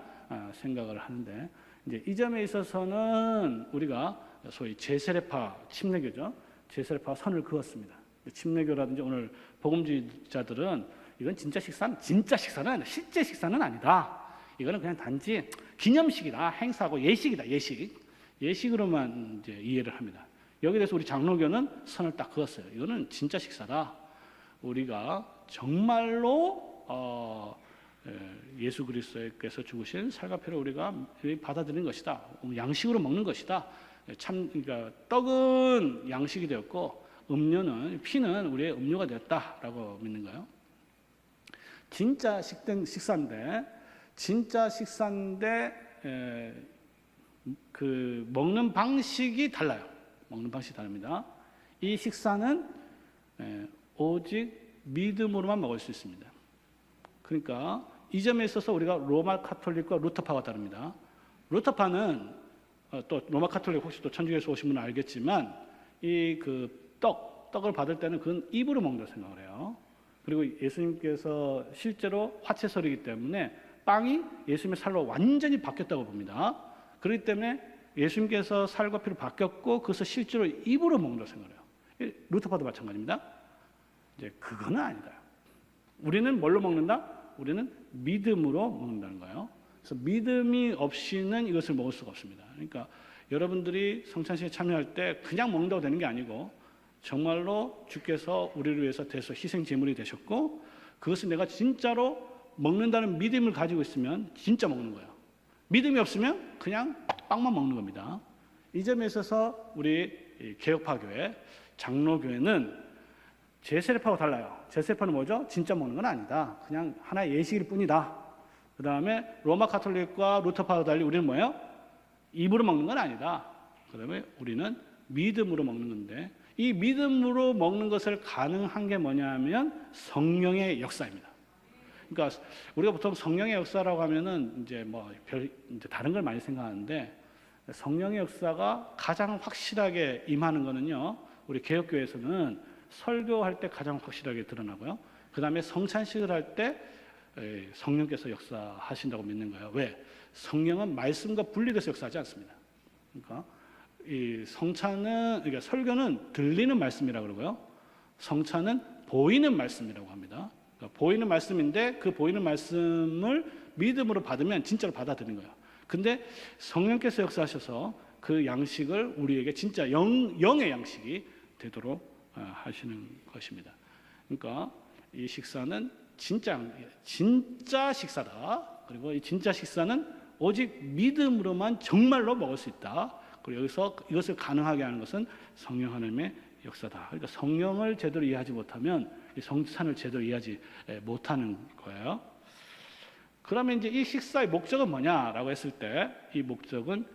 Speaker 1: 생각을 하는데, 이제 이 점에 있어서는 우리가 소위 제세례파 침례교죠. 제세례파 선을 그었습니다. 침례교라든지 오늘 복음주의자들은 이건 진짜 식사는 아니다. 실제 식사는 아니다. 이거는 그냥 단지 기념식이다, 행사고 예식이다, 예식으로만 이제 이해를 합니다. 여기에 대해서 우리 장로교는 선을 딱 그었어요. 이거는 진짜 식사다. 우리가 정말로 예수 그리스도께서 죽으신 살과 피를 우리가 받아들이는 것이다. 양식으로 먹는 것이다. 그러니까 떡은 양식이 되었고 피는 우리의 음료가 되었다라고 믿는 거예요. 진짜 식사인데 그 먹는 방식이 달라요. 먹는 방식이 다릅니다. 이 식사는 오직 믿음으로만 먹을 수 있습니다. 그러니까 이 점에 있어서 우리가 로마 카톨릭과 루터파가 다릅니다. 루터파는 또 로마 카톨릭 혹시 또 천주교에서 오신 분은 알겠지만 이 그 떡을 받을 때는 그건 입으로 먹는다고 생각을 해요. 그리고 예수님께서 실제로 화채설이기 때문에 빵이 예수님의 살로 완전히 바뀌었다고 봅니다. 그렇기 때문에 예수님께서 살과 피로 바뀌었고 그것을 실제로 입으로 먹는다고 생각해요. 루터파도 마찬가지입니다. 이제 그거는 아니다. 우리는 뭘로 먹는다? 우리는 믿음으로 먹는다는 거예요. 그래서 믿음이 없이는 이것을 먹을 수가 없습니다. 그러니까 여러분들이 성찬식에 참여할 때 그냥 먹는다고 되는 게 아니고 정말로 주께서 우리를 위해서 대속 희생 제물이 되셨고 그것을 내가 진짜로 먹는다는 믿음을 가지고 있으면 진짜 먹는 거예요. 믿음이 없으면 그냥 빵만 먹는 겁니다. 이 점에 있어서 우리 개혁파교회, 장로교회는 제세례파와 달라요. 제세례파는 뭐죠? 진짜 먹는 건 아니다. 그냥 하나의 예식일 뿐이다. 그 다음에 로마 카톨릭과 루터파와 달리 우리는 뭐예요? 입으로 먹는 건 아니다. 그 다음에 우리는 믿음으로 먹는 건데 이 믿음으로 먹는 것을 가능한 게 뭐냐면 성령의 역사입니다. 그러니까 우리가 보통 성령의 역사라고 하면은 이제 이제 다른 걸 많이 생각하는데 성령의 역사가 가장 확실하게 임하는 거는요. 우리 개혁교회에서는 설교할 때 가장 확실하게 드러나고요. 그 다음에 성찬식을 할 때 성령께서 역사하신다고 믿는 거예요. 왜? 성령은 말씀과 분리돼서 역사하지 않습니다. 그러니까 이 그러니까 설교는 들리는 말씀이라고 그러고요. 성찬은 보이는 말씀이라고 합니다. 그러니까 보이는 말씀인데 그 보이는 말씀을 믿음으로 받으면 진짜로 받아들이는 거예요. 근데 성령께서 역사하셔서 그 양식을 우리에게 진짜 영의 양식이 되도록 하시는 것입니다. 그러니까 이 식사는 진짜 식사다. 그리고 이 진짜 식사는 오직 믿음으로만 정말로 먹을 수 있다. 그리고 여기서 이것을 가능하게 하는 것은 성령 하나님의 역사다. 그러니까 성령을 제대로 이해하지 못하면 이 성찬을 제대로 이해하지 못하는 거예요. 그러면 이제 이 식사의 목적은 뭐냐라고 했을 때 이 목적은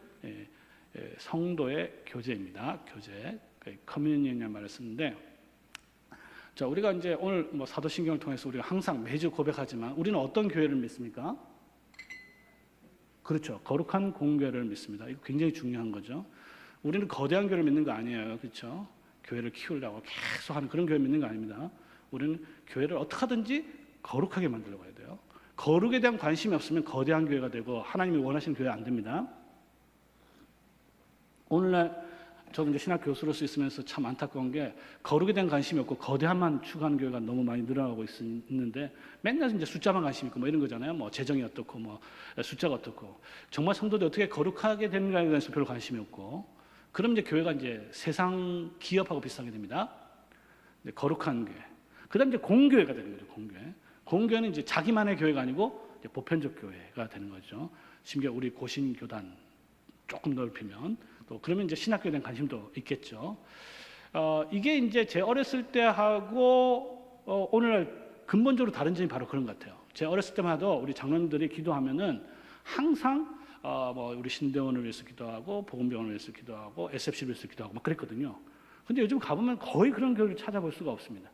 Speaker 1: 성도의 교제입니다. 교제, 커뮤니언이라는 말을 쓰는데, 자 우리가 이제 오늘 사도신경을 통해서 우리가 항상 매주 고백하지만 우리는 어떤 교회를 믿습니까? 그렇죠. 거룩한 공교회를 믿습니다. 이거 굉장히 중요한 거죠. 우리는 거대한 교회를 믿는 거 아니에요. 그렇죠? 교회를 키우려고 계속 하는 그런 교회 믿는 거 아닙니다. 우리는 교회를 어떻게 하든지 거룩하게 만들려고 해야 돼요. 거룩에 대한 관심이 없으면 거대한 교회가 되고 하나님이 원하시는 교회 안 됩니다. 오늘날 저도 이제 신학 교수로서 있으면서 참 안타까운 게 거룩에 대한 관심이 없고 거대함만 추구하는 교회가 너무 많이 늘어나고 있는데 맨날 이제 숫자만 관심 있고 이런 거잖아요. 재정이 어떻고 숫자가 어떻고 정말 성도들이 어떻게 거룩하게 되는가에 대해서 별로 관심이 없고 그럼 이제 교회가 이제 세상 기업하고 비슷하게 됩니다. 이제 거룩한 교회. 그다음 이제 공교회가 되는 거죠. 공교회는 이제 자기만의 교회가 아니고 이제 보편적 교회가 되는 거죠. 심지어 우리 고신교단 조금 넓히면 또 그러면 이제 신학교에 대한 관심도 있겠죠. 이게 이제 제 어렸을 때 하고 오늘날 근본적으로 다른 점이 바로 그런 것 같아요. 제 어렸을 때만 해도 우리 장로님들이 기도하면은 항상 우리 신대원을 위해서 기도하고 복음병원을 위해서 기도하고 SFC를 위해서 기도하고 그랬거든요. 근데 요즘 가보면 거의 그런 교회를 찾아볼 수가 없습니다.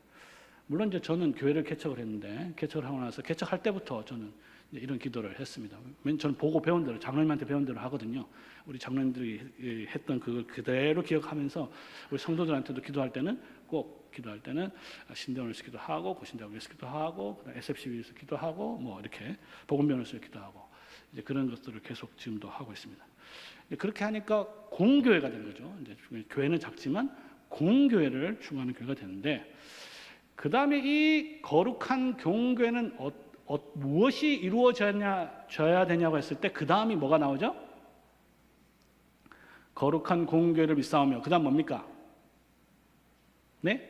Speaker 1: 물론 이제 저는 교회를 개척을 했는데 개척을 하고 나서 개척할 때부터 저는 이런 기도를 했습니다. 저는 보고 배운 대로 장로님한테 배운 대로 하거든요. 우리 장로님들이 했던 그걸 그대로 기억하면서 우리 성도들한테도 기도할 때는 신대원을 위해서 기도하고 고신대원을 위해서 기도하고 SFC 위해서 기도하고 이렇게 복음병원을 위해서 기도하고 이제 그런 것들을 계속 지금도 하고 있습니다. 그렇게 하니까 공교회가 되는 거죠. 이제 교회는 작지만 공교회를 추구하는 교회가 되는데 그 다음에 이 거룩한 공교회는 무엇이 이루어져야 되냐고 했을 때 그 다음이 뭐가 나오죠? 거룩한 공교회를 믿사오며 그 다음 뭡니까? 네?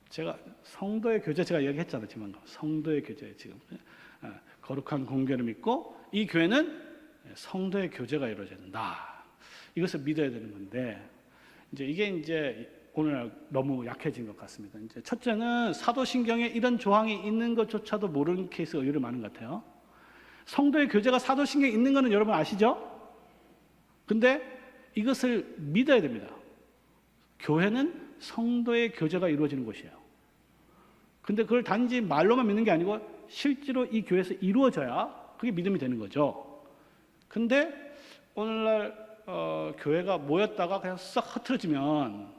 Speaker 1: 제가 성도의 교제 제가 얘기했잖아요. 지금 성도의 교제 지금 거룩한 공교회를 믿고 이 교회는 성도의 교제가 이루어져야 된다. 이것을 믿어야 되는 건데 이제 이게 이제 오늘날 너무 약해진 것 같습니다. 이제 첫째는 사도신경에 이런 조항이 있는 것조차도 모르는 케이스가 의외로 많은 것 같아요. 성도의 교제가 사도신경에 있는 거는 여러분 아시죠? 근데 이것을 믿어야 됩니다. 교회는 성도의 교제가 이루어지는 곳이에요. 근데 그걸 단지 말로만 믿는 게 아니고 실제로 이 교회에서 이루어져야 그게 믿음이 되는 거죠. 근데 오늘날 교회가 모였다가 그냥 싹 흐트러지면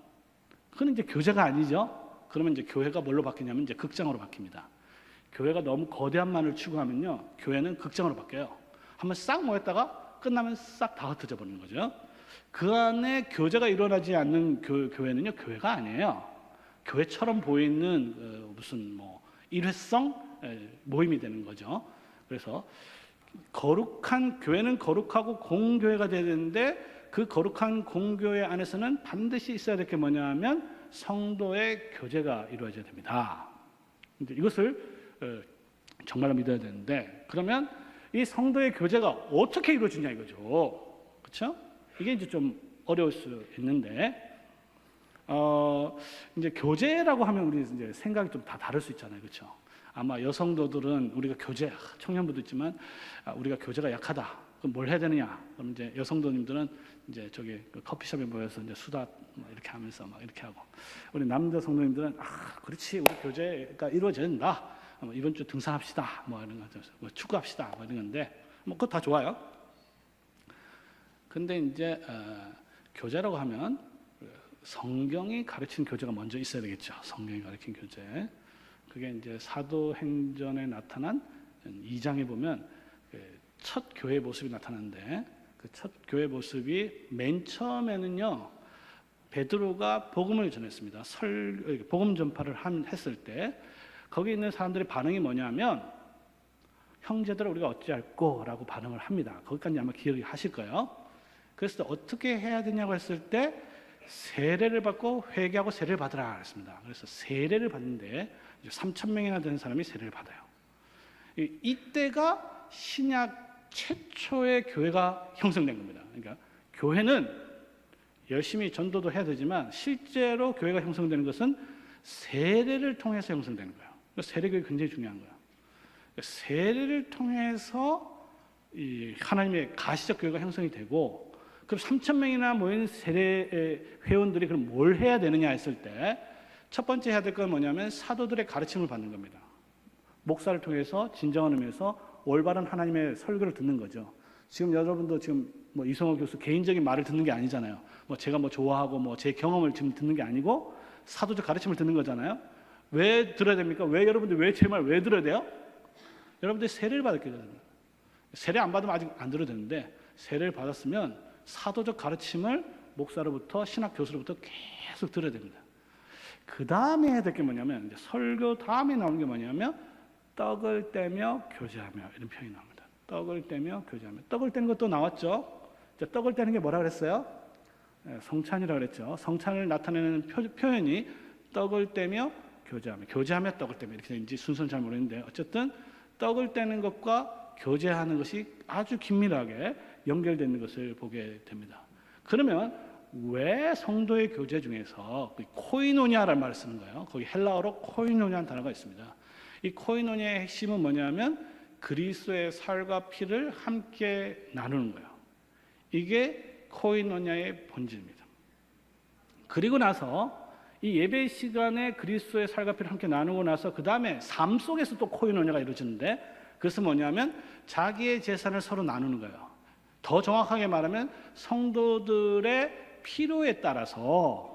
Speaker 1: 그건 이제 교제가 아니죠. 그러면 이제 교회가 뭘로 바뀌냐면 이제 극장으로 바뀝니다. 교회가 너무 거대한만을 추구하면요, 교회는 극장으로 바뀌어요. 한번 싹 모였다가 끝나면 싹 다 흩어져 버리는 거죠. 그 안에 교제가 일어나지 않는 교회는요, 교회가 아니에요. 교회처럼 보이는 무슨 뭐 일회성 모임이 되는 거죠. 그래서 거룩한 교회는 거룩하고 공교회가 돼야 되는데 그 거룩한 공교회 안에서는 반드시 있어야 될 게 뭐냐 하면 성도의 교제가 이루어져야 됩니다. 이것을 정말로 믿어야 되는데 그러면 이 성도의 교제가 어떻게 이루어지냐 이거죠. 그렇죠? 이게 이제 좀 어려울 수 있는데 이제 교제라고 하면 우리 이제 생각이 좀 다 다를 수 있잖아요. 그렇죠? 아마 여성도들은 우리가 교제, 청년부도 있지만 우리가 교제가 약하다. 그럼 뭘 해야 되느냐? 그럼 이제 여성도님들은 이제 저기 그 커피숍에 모여서 이제 수다 이렇게 하면서 막 이렇게 하고, 우리 남자 성도님들은 그렇지, 우리 교제가 이루어져야 된다. 이번 주 등산합시다. 뭐 이런 거, 뭐 축구합시다. 뭐 이런 건데, 뭐 그거 다 좋아요. 근데 이제 교제라고 하면 성경이 가르친 교제가 먼저 있어야 되겠죠. 성경이 가르친 교제. 그게 이제 사도행전에 나타난 2장에 보면 첫 교회 모습이 나타나는데 그 첫 교회 모습이 맨 처음에는요, 베드로가 복음을 전했습니다. 복음 전파를 했을 때 거기 있는 사람들의 반응이 뭐냐면 형제들아 우리가 어찌할꼬라고 반응을 합니다. 거기까지 아마 기억하실 거예요. 그래서 어떻게 해야 되냐고 했을 때 세례를 받고 회개하고 세례를 받으라 했습니다. 그래서 세례를 받는데 3,000명이나 되는 사람이 세례를 받아요. 이때가 신약 최초의 교회가 형성된 겁니다. 그러니까 교회는 열심히 전도도 해야 되지만 실제로 교회가 형성되는 것은 세례를 통해서 형성되는 거예요. 세례교육이 굉장히 중요한 거예요. 세례를 통해서 이 하나님의 가시적 교회가 형성이 되고, 그럼 3,000명이나 모인 세례 회원들이 그럼 뭘 해야 되느냐 했을 때 첫 번째 해야 될 건 뭐냐면 사도들의 가르침을 받는 겁니다. 목사를 통해서 진정한 의미에서 올바른 하나님의 설교를 듣는 거죠. 지금 여러분도 지금 뭐 이성호 교수 개인적인 말을 듣는 게 아니잖아요. 뭐 제가 뭐 좋아하고 뭐 제 경험을 지금 듣는 게 아니고 사도적 가르침을 듣는 거잖아요. 왜 들어야 됩니까? 왜 여러분들 왜 제 말 왜 들어야 돼요? 여러분들이 세례를 받았기 때문에. 세례 안 받으면 아직 안 들어도 되는데 세례를 받았으면 사도적 가르침을 목사로부터 신학 교수로부터 계속 들어야 됩니다. 그 다음에 해야 될 게 뭐냐면 이제 설교 다음에 나오는 게 뭐냐면 떡을 떼며 교제하며 이런 표현이 나옵니다. 떡을 떼며 교제하며. 떡을 떼는 것도 나왔죠. 이제 떡을 떼는 게 뭐라 그랬어요? 성찬이라고 그랬죠. 성찬을 나타내는 표현이 떡을 떼며 교제하며, 교제하며 떡을 떼며 이렇게 되는지 순서는 잘 모르겠는데 어쨌든 떡을 떼는 것과 교제하는 것이 아주 긴밀하게 연결되는 것을 보게 됩니다. 그러면 왜 성도의 교제 중에서 코이노니아라는 말을 쓰는 거예요? 거기 헬라어로 코이노니아라는 단어가 있습니다. 이 코이노니아의 핵심은 뭐냐면 그리스도의 살과 피를 함께 나누는 거예요. 이게 코이노니아의 본질입니다. 그리고 나서 이 예배 시간에 그리스도의 살과 피를 함께 나누고 나서 그 다음에 삶 속에서 또 코이노니아가 이루어지는데 그것은 뭐냐면 자기의 재산을 서로 나누는 거예요. 더 정확하게 말하면 성도들의 필요에 따라서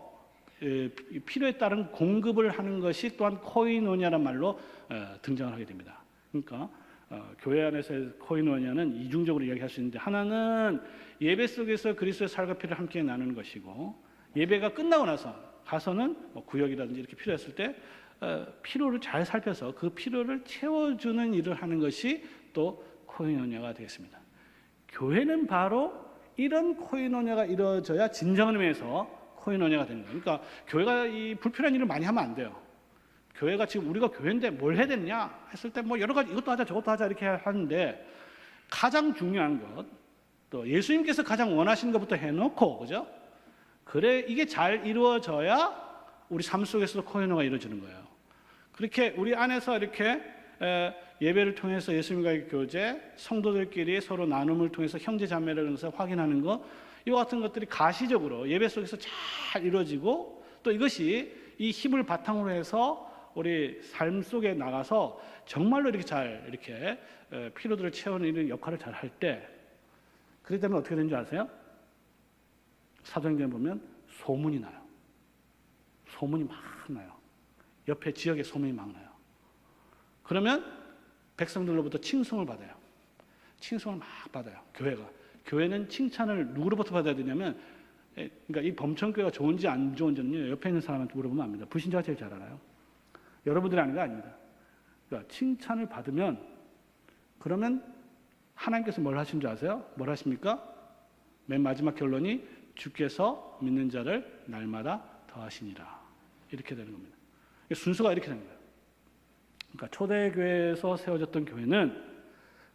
Speaker 1: 필요에 따른 공급을 하는 것이 또한 코이노니아란 말로 등장을 하게 됩니다. 그러니까 교회 안에서의 코이노니아는 이중적으로 이야기할 수 있는데 하나는 예배 속에서 그리스도의 살과 피를 함께 나누는 것이고 예배가 끝나고 나서 가서는 뭐 구역이라든지 이렇게 필요했을 때 필요를 잘 살펴서 그 필요를 채워주는 일을 하는 것이 또 코이노니아가 되겠습니다. 교회는 바로 이런 코이노니아가 이루어져야 진정한 의미에서 코이노니아가 되는 거예요. 그러니까 교회가 이 불필요한 일을 많이 하면 안 돼요. 교회가 지금 우리가 교회인데 뭘 해야 되느냐 했을 때 뭐 여러 가지 이것도 하자 저것도 하자 이렇게 하는데 가장 중요한 것, 또 예수님께서 가장 원하시는 것부터 해놓고, 그죠? 그래, 이게 잘 이루어져야 우리 삶 속에서도 코인노가 이루어지는 거예요. 그렇게 우리 안에서 이렇게 예배를 통해서 예수님과의 교제, 성도들끼리 서로 나눔을 통해서 형제 자매라는 것을 확인하는 것, 이와 같은 것들이 가시적으로 예배 속에서 잘 이루어지고, 또 이것이 이 힘을 바탕으로 해서 우리 삶 속에 나가서 정말로 이렇게 잘 이렇게 피로들을 채우는 이런 역할을 잘 할 때, 그렇기 때문에 어떻게 되는 줄 아세요? 사도행전에 보면 소문이 나요. 소문이 막 나요. 옆에 지역에 소문이 막 나요. 그러면 백성들로부터 칭송을 받아요. 칭송을 막 받아요. 교회가. 교회는 칭찬을 누구로부터 받아야 되냐면, 그러니까 이 범천교회가 좋은지 안 좋은지는요, 옆에 있는 사람한테 물어보면 압니다. 불신자가 제일 잘 알아요. 여러분들이 아는 거 아닙니다. 그러니까 칭찬을 받으면, 그러면 하나님께서 뭘 하신 줄 아세요? 뭘 하십니까? 맨 마지막 결론이 주께서 믿는 자를 날마다 더하시니라. 이렇게 되는 겁니다. 순서가 이렇게 되는 거예요. 그러니까 초대교회에서 세워졌던 교회는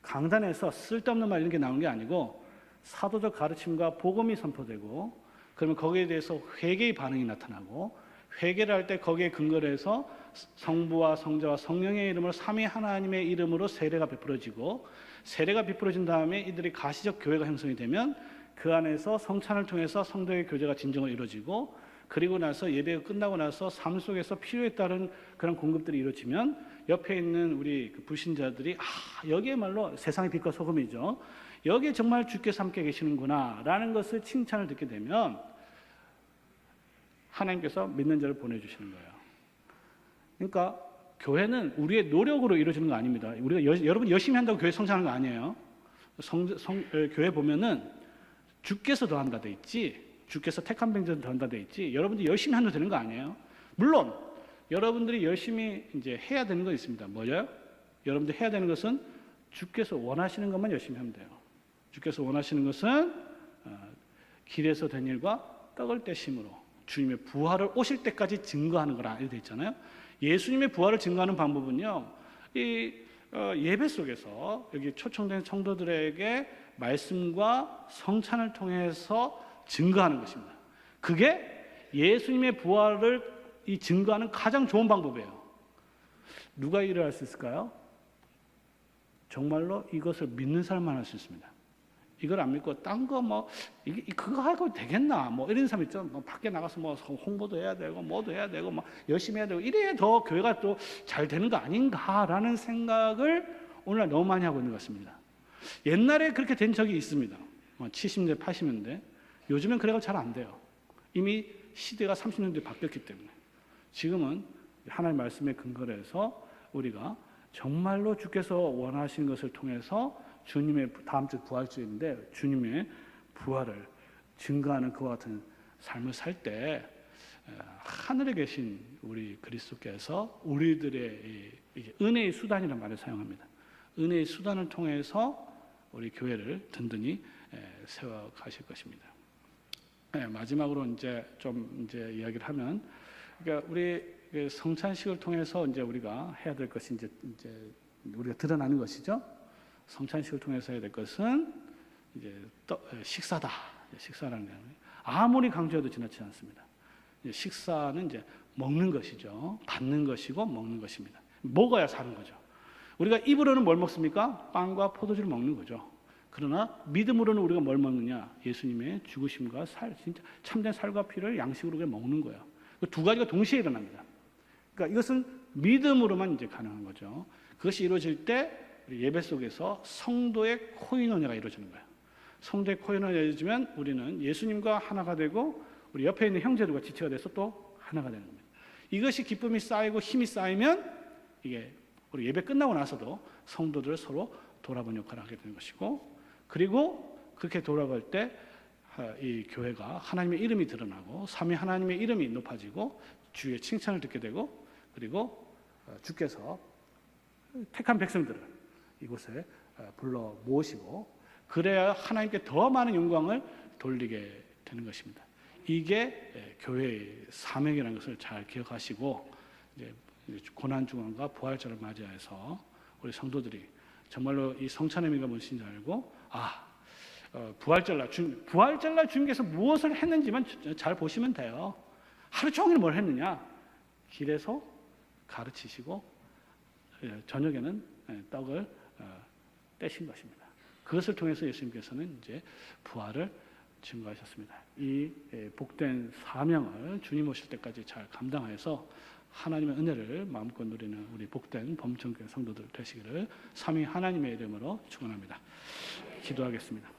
Speaker 1: 강단에서 쓸데없는 말 이런 게 나오는 게 아니고 사도적 가르침과 복음이 선포되고, 그러면 거기에 대해서 회개의 반응이 나타나고, 회개를 할 때 거기에 근거를 해서 성부와 성자와 성령의 이름으로 삼위 하나님의 이름으로 세례가 베풀어지고, 세례가 베풀어진 다음에 이들이 가시적 교회가 형성이 되면 그 안에서 성찬을 통해서 성도의 교제가 진정으로 이루어지고, 그리고 나서 예배가 끝나고 나서 삶 속에서 필요에 따른 그런 공급들이 이루어지면 옆에 있는 우리 불신자들이 여기에말로 세상의 빛과 소금이죠. 여기에 정말 주께서 함께 계시는구나 라는 것을 칭찬을 듣게 되면 하나님께서 믿는 자를 보내주시는 거예요. 그러니까 교회는 우리의 노력으로 이루어지는 거 아닙니다. 우리가 여러분 열심히 한다고 교회 성장하는 거 아니에요. 교회 보면은 주께서 더한다 돼 있지, 주께서 택한 백성을 더한다 돼 있지, 여러분들이 열심히 한다고 되는 거 아니에요. 물론 여러분들이 열심히 이제 해야 되는 거 있습니다. 뭐죠? 여러분들이 해야 되는 것은 주께서 원하시는 것만 열심히 하면 돼요. 주께서 원하시는 것은 길에서 된 일과 떡을 떼심으로 주님의 부활을 오실 때까지 증거하는 거라 이렇게 돼 있잖아요. 예수님의 부활을 증거하는 방법은요, 이 예배 속에서 여기 초청된 성도들에게 말씀과 성찬을 통해서 증거하는 것입니다. 그게 예수님의 부활을 증거하는 가장 좋은 방법이에요. 누가 이를 할 수 있을까요? 정말로 이것을 믿는 사람만 할 수 있습니다. 이걸 안 믿고 딴 거 그거 하고 되겠나 이런 사람 있죠. 밖에 나가서 홍보도 해야 되고 뭐도 해야 되고 열심히 해야 되고 이래야 더 교회가 또 잘 되는 거 아닌가라는 생각을 오늘날 너무 많이 하고 있는 것 같습니다. 옛날에 그렇게 된 적이 있습니다. 70년대, 80년대. 요즘엔 그래가 잘 안 돼요. 이미 시대가 30년대 바뀌었기 때문에. 지금은 하나님의 말씀에 근거를 해서 우리가 정말로 주께서 원하시는 것을 통해서 주님의 다음 주 부활주일인데 주님의 부활을 증거하는 그와 같은 삶을 살 때 하늘에 계신 우리 그리스도께서 우리들의 은혜의 수단이라는 말을 사용합니다. 은혜의 수단을 통해서 우리 교회를 든든히 세워 가실 것입니다. 마지막으로 이제 이야기를 하면, 그러니까 우리 성찬식을 통해서 이제 우리가 해야 될 것이 이제 우리가 드러나는 것이죠. 성찬식을 통해서 해야 될 것은 이제 식사다. 식사라는 거예요. 아무리 강조해도 지나치지 않습니다. 식사는 이제 먹는 것이죠. 받는 것이고 먹는 것입니다. 먹어야 사는 거죠. 우리가 입으로는 뭘 먹습니까? 빵과 포도주를 먹는 거죠. 그러나 믿음으로는 우리가 뭘 먹느냐? 예수님의 죽으심과 진짜 참된 살과 피를 양식으로 먹는 거예요. 그 두 가지가 동시에 일어납니다. 그러니까 이것은 믿음으로만 이제 가능한 거죠. 그것이 이루어질 때 예배 속에서 성도의 코이노니아가 이루어지는 거예요. 성도의 코이노니아가 이루어지면 우리는 예수님과 하나가 되고 우리 옆에 있는 형제들과 지체가 돼서 또 하나가 되는 겁니다. 이것이 기쁨이 쌓이고 힘이 쌓이면 이게 우리 예배 끝나고 나서도 성도들을 서로 돌아보는 역할을 하게 되는 것이고, 그리고 그렇게 돌아갈 때 이 교회가 하나님의 이름이 드러나고 삼위 하나님의 이름이 높아지고 주의 칭찬을 듣게 되고, 그리고 주께서 택한 백성들을 이곳에 불러 모으시고, 그래야 하나님께 더 많은 영광을 돌리게 되는 것입니다. 이게 교회의 사명이라는 것을 잘 기억하시고, 이제 고난중앙과 부활절을 맞이해서 우리 성도들이 정말로 이 성찬의 의미가 무엇인지 알고, 부활절날 주님께서 무엇을 했는지만 잘 보시면 돼요. 하루 종일 뭘 했느냐? 길에서 가르치시고 저녁에는 떡을 떼신 것입니다. 그것을 통해서 예수님께서는 이제 부활을 증거하셨습니다. 이 복된 사명을 주님 오실 때까지 잘 감당하여서 하나님의 은혜를 마음껏 누리는 우리 복된 범천교회 성도들 되시기를 삼위 하나님의 이름으로 축원합니다. 기도하겠습니다.